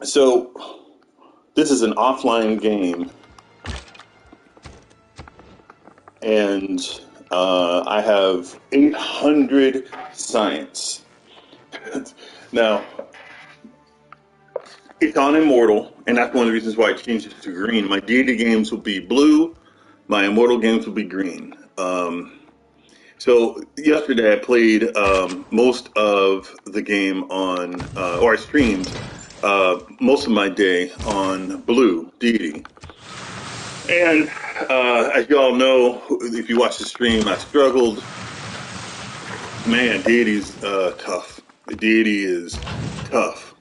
So this is an offline game, and I have 800 science. Now, it's on Immortal, and that's one of the reasons why I changed it to green. My Deity games will be blue, my Immortal games will be green. So yesterday I played most of the game on, or I streamed most of my day on blue Deity. And as you all know, if you watch the stream, I struggled. Man, Deity's tough. Deity is tough.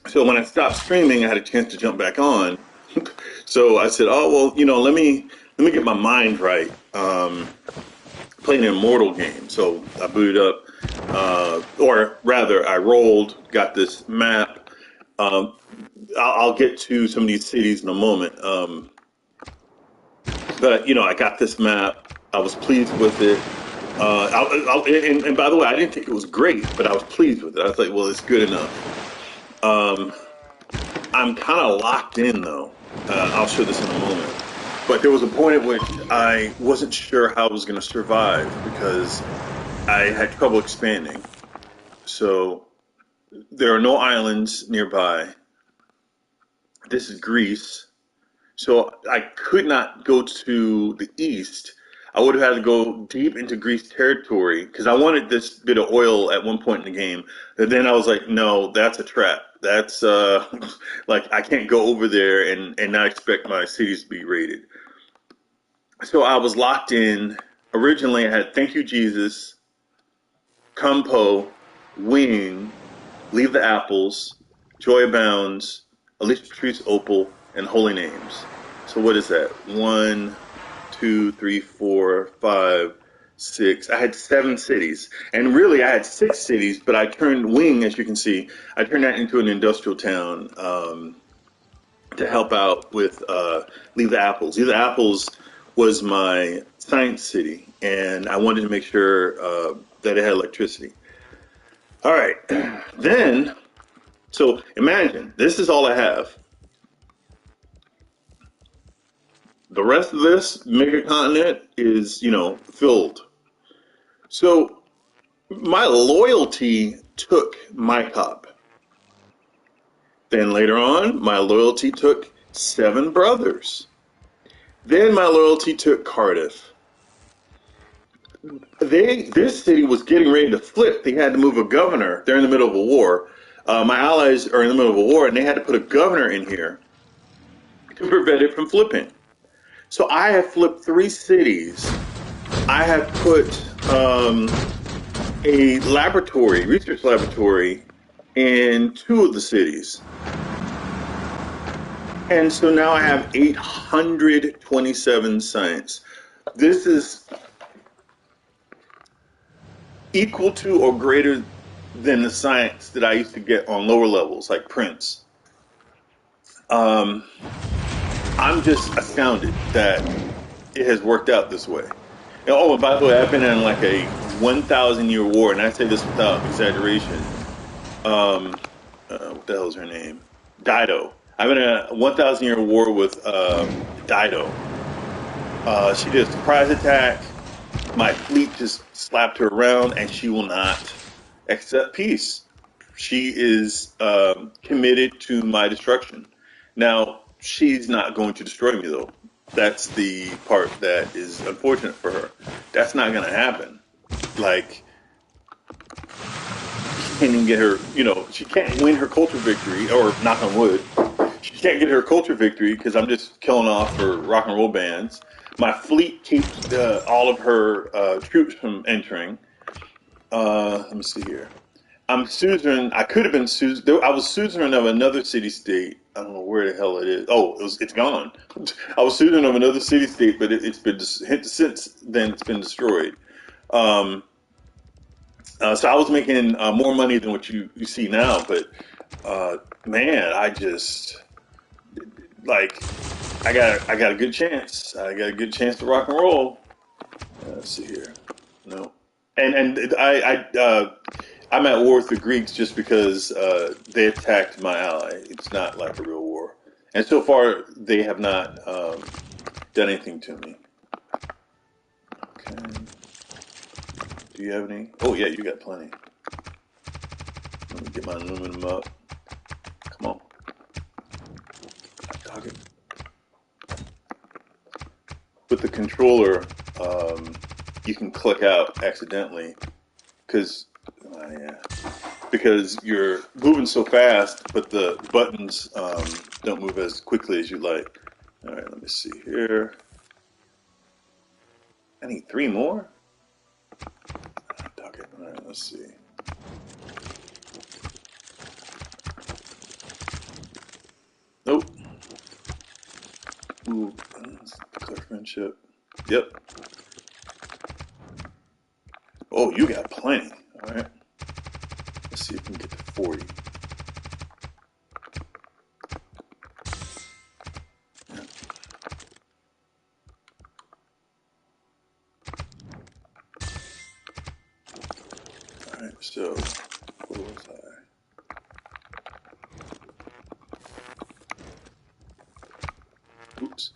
So when I stopped streaming, I had a chance to jump back on. So I said, "Oh well, let me get my mind right." Playing an Immortal game, so I booted up, or rather, I rolled, got this map. Um, I'll get to some of these cities in a moment. But I got this map. I was pleased with it. And by the way, I didn't think it was great, but I was pleased with it. I was like, well, it's good enough. I'm kind of locked in though. I'll show this in a moment. But there was a point at which I wasn't sure how I was going to survive because I had trouble expanding. So there are no islands nearby. This is Greece. So I could not go to the east. I would have had to go deep into Greece territory because I wanted this bit of oil at one point in the game. And then I was like, no, that's a trap. That's like I can't go over there and not expect my cities to be raided. So I was locked in. Originally, I had Thank You Jesus, Kumpo, Wing, Leave the Apples, Joy Abounds, Alicia Patrice Opal, and Holy Names. So what is that? One, two, three, four, five, six. I had 7 cities. And really, I had 6 cities, but I turned Wing, as you can see, I turned that into an industrial town to help out with Leave the Apples. Leave the Apples was my science city, and I wanted to make sure that it had electricity. All right. Then, so imagine, this is all I have. The rest of this mega continent is, filled. So my loyalty took my top. Then later on, my loyalty took Seven Brothers. Then my loyalty took Cardiff. This city was getting ready to flip. They had to move a governor. They're in the middle of a war. My allies are in the middle of a war, and they had to put a governor in here to prevent it from flipping. So I have flipped 3 cities. I have put a research laboratory, in 2 of the cities. And so now I have 827 science. This is equal to or greater than the science that I used to get on lower levels, like Prince. Um, I'm just astounded that it has worked out this way. And by the way, I've been in like a 1,000-year war, and I say this without exaggeration. What the hell is her name? Dido. I've been in a 1,000-year war with Dido. She did a surprise attack. My fleet just slapped her around, and she will not accept peace. She is committed to my destruction. Now, she's not going to destroy me, though. That's the part that is unfortunate for her. That's not going to happen. Like, she can't even get her, she can't win her culture victory, or knock on wood. She can't get her culture victory because I'm just killing off her rock and roll bands. My fleet keeps all of her troops from entering. Let me see here. I'm suzerain. I could have been suzerain. I was suzerain of another city-state. I don't know where the hell it is. Oh, it's gone. I was suzerain of another city-state, but it's been since then. It's been destroyed. Um, so I was making more money than what you see now. But man, I just like I got a good chance. I got a good chance to rock and roll. Let's see here. No, and I'm at war with the Greeks just because they attacked my ally. It's not like a real war, and so far they have not done anything to me. Okay. Do you have any? Oh yeah, you got plenty. Let me get my aluminum up. Come on. Target. With the controller, you can click out accidentally because yeah, because you're moving so fast, but the buttons don't move as quickly as you like. All right, let me see here. I need 3 more. All right, let's see. Nope. Ooh, declare friendship. Yep. Oh, you got plenty. All right. Let's see if we can get to 40. All right. So, what was I? Oops.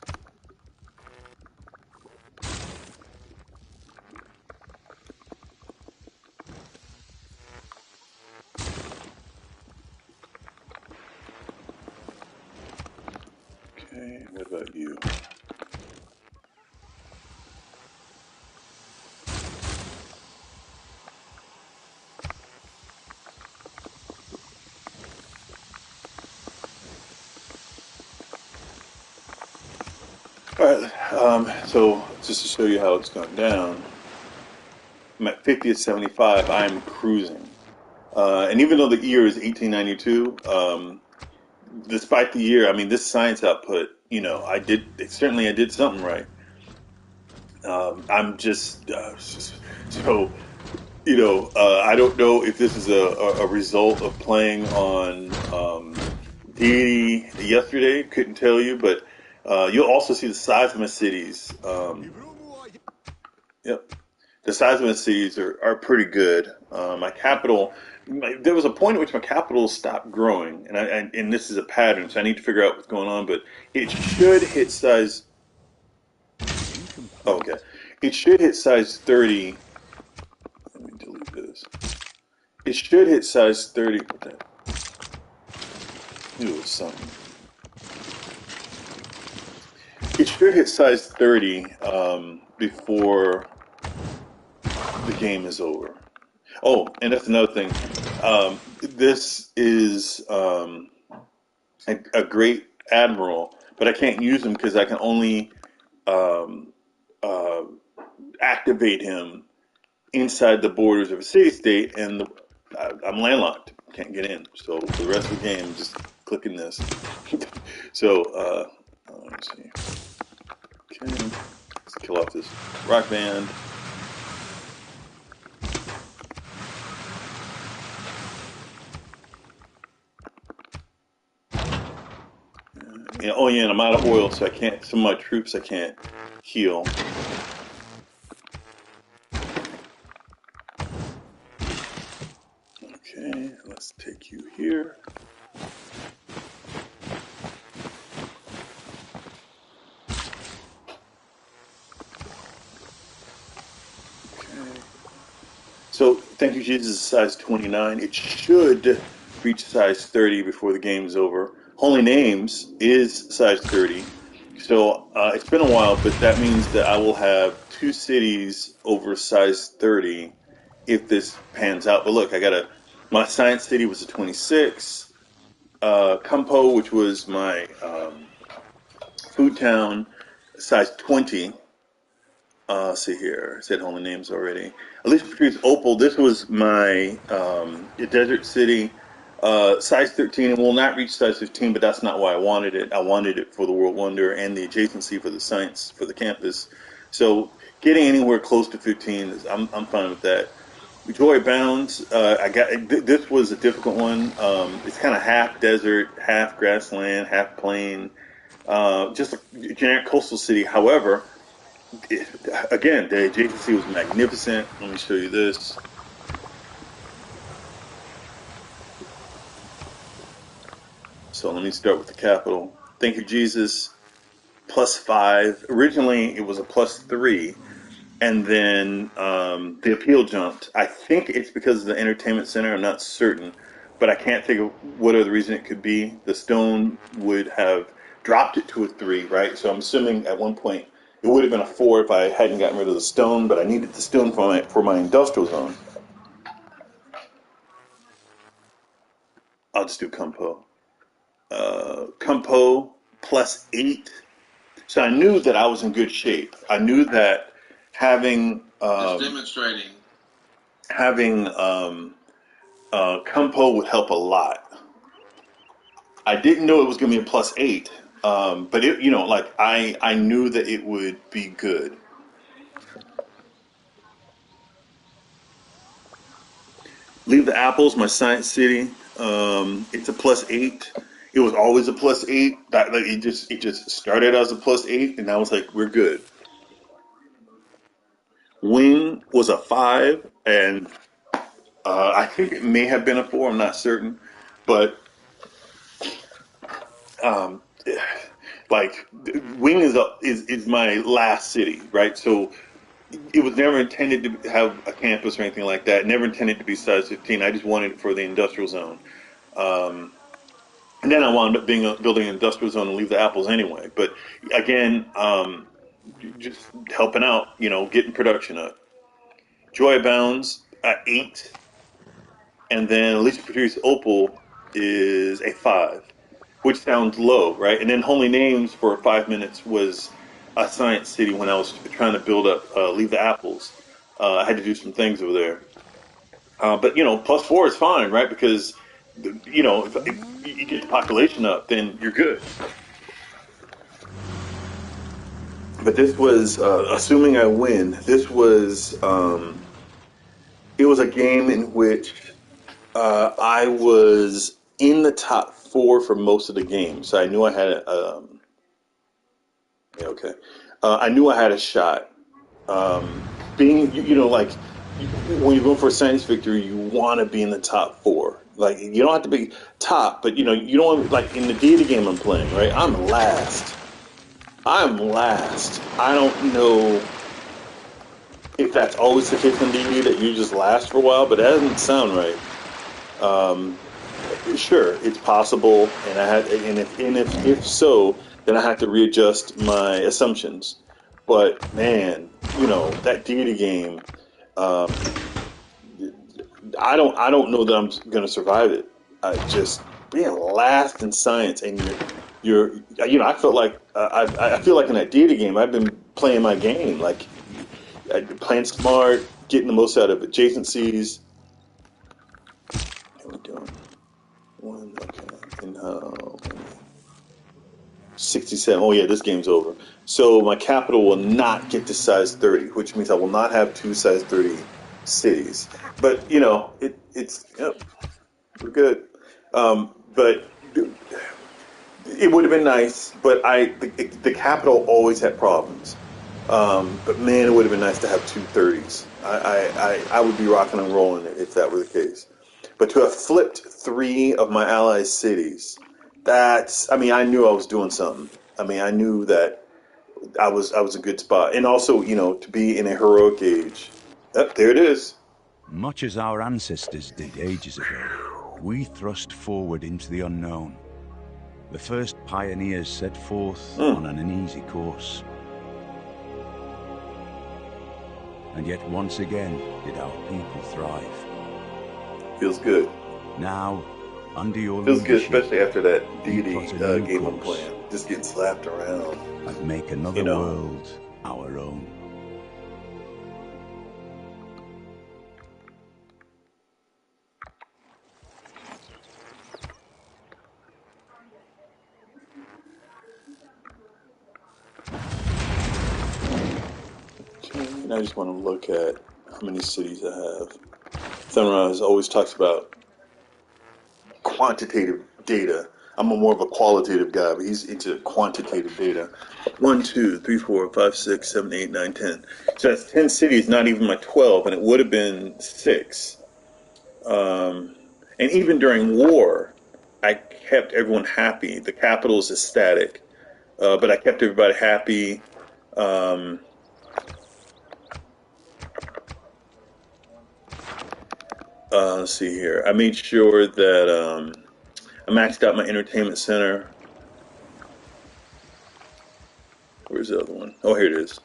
Okay. What about you? All right. So just to show you how it's going down, I'm at 50 at 75. I'm cruising. And even though the year is 1892, despite the year, I mean, this science output, I did something right. I'm just so, I don't know if this is a result of playing on Deity yesterday. Couldn't tell you, but you'll also see the size of my cities. Yep. The size of the cities are pretty good. My capital, there was a point at which my capital stopped growing, and this is a pattern, so I need to figure out what's going on. But it should hit size. Oh, okay, it should hit size 30. Let me delete this. It should hit size 30. What the? Knew it was something. It should hit size 30 before the game is over. Oh, and that's another thing. This is a great admiral, but I can't use him because I can only um, uh, activate him inside the borders of a city state, and I'm landlocked. Can't get in. So for the rest of the game, just clicking this. So let's see. Okay, let's kill off this rock band. Oh yeah, and I'm out of oil, so I can't. Some of my troops I can't heal. Okay, let's take you here. Okay. So thank you, Jesus is size 29. It should reach size 30 before the game's over. Holy Names is size 30. So it's been a while, but that means that I will have 2 cities over size 30 if this pans out. But look, my science city was a 26. Campo, which was my food town, size 20. See here. I said Holy Names already. Alicia Patrice Opal. This was my desert city, size 13. It will not reach size 15, but that's not why I wanted it. I wanted it for the World Wonder and the adjacency for the science for the campus. So getting anywhere close to 15, I'm fine with that. Joy Bounds. This was a difficult one. It's kind of half desert, half grassland, half plain. Just a generic coastal city. However, again, the adjacency was magnificent. Let me show you this. So let me start with the capital. Thank you, Jesus. +5. Originally, it was a +3, and then the appeal jumped. I think it's because of the entertainment center. I'm not certain, but I can't think of what other reason it could be. The stone would have dropped it to a 3, right? So I'm assuming at one point it would have been a 4 if I hadn't gotten rid of the stone, but I needed the stone for my industrial zone. I'll just do Compo. Compo +8. So I knew that I was in good shape. I knew that having Just demonstrating. having Compo would help a lot. I didn't know it was going to be a +8, but it, like I knew that it would be good. Leave the Apples, my Science City. It's a +8. It was always a +8. That like it just started as a +8, and I was like, we're good. Wing was a 5, and I think it may have been a 4. I'm not certain, but um, like Wing is my last city, right? So it was never intended to have a campus or anything like that. Never intended to be size 15. I just wanted it for the industrial zone. Um, and then I wound up building an industrial zone and leave the Apples anyway. But again, just helping out, getting production up. Joy Abounds at 8, and then Alicia Patrice Opal is a 5, which sounds low, right? And then Holy Names for 5 minutes was a Science City when I was trying to build up Leave the Apples. I had to do some things over there. But, +4 is fine, right? Because, if you get the population up, then you're good. But this was, assuming I win, it was a game in which I was in the top 4 for most of the game. So I knew I had yeah, okay. I knew I had a shot. Being, like when you're going for a science victory, you want to be in the top 4. Like you don't have to be top, but you don't want, like in the Deity game I'm playing, right? I'm last. I don't know if that's always the case in Deity that you just last for a while, but that doesn't sound right. Um, sure, it's possible, and if so, then I have to readjust my assumptions. But man, that Deity game, um, I don't know that I'm going to survive it. Just being last in science, and I felt like I feel like in that Deity game, I've been playing my game, like playing smart, getting the most out of adjacencies. How we doing? One, okay, and 67. Oh yeah, this game's over. So my capital will not get to size 30, which means I will not have 2 size 30 cities. But it's yep, we're good. But it would have been nice, but the capital always had problems. But man, it would have been nice to have 2 30s. I would be rocking and rolling it if that were the case. But to have flipped 3 of my allies' cities, I knew I was doing something. I knew that I was a good spot. And also, to be in a heroic age. There it is. Much as our ancestors did ages ago, we thrust forward into the unknown. The first pioneers set forth on an uneasy course. And yet once again did our people thrive. Feels good. Now, under your Feels good, leadership, especially after that Deity plot a new game I'm course playing. Just getting slapped around. and make another world our own. And I just want to look at how many cities I have. Sunrise always talks about quantitative data. I'm more of a qualitative guy, but he's into quantitative data. 1, 2, 3, 4, 5, 6, 7, 8, 9, 10. So that's 10 cities, not even my 12, and it would have been 6. And even during war, I kept everyone happy. The capital is static, but I kept everybody happy. Um, let's see here. I made sure that I maxed out my entertainment center. Where's the other one? Oh, here it is.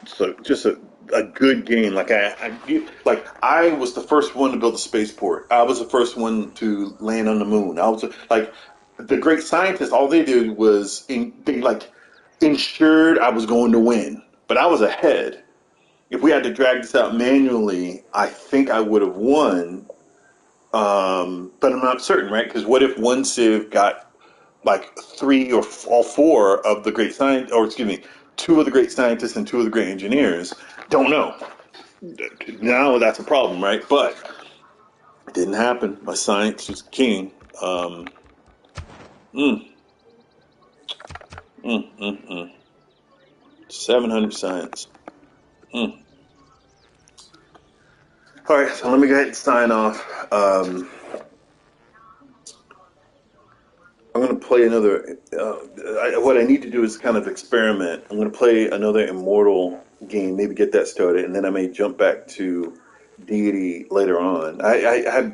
So just a good game. I was the first one to build a spaceport. I was the first one to land on the moon. I was like the great scientists. All they did was they like ensured I was going to win, but I was ahead. If we had to drag this out manually, I think I would have won. But I'm not certain, right? Because what if one civ got like three or all four of the great science, or excuse me, two of the great scientists and two of the great engineers? Don't know. Now that's a problem, right? But it didn't happen. My science was king. Um, mm, 700 science. Mm. All right, so let me go ahead and sign off. I'm going to play another. What I need to do is kind of experiment. I'm going to play another Immortal game, maybe get that started, and then I may jump back to Deity later on. I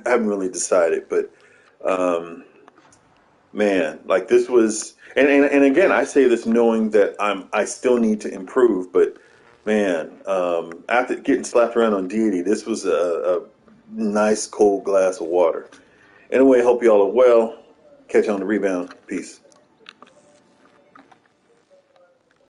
haven't really decided, but um, man, like this was, and again, I say this knowing that I still need to improve, but man, after getting slapped around on Deity, this was a nice cold glass of water. Anyway, hope you all are well. Catch you on the rebound. Peace.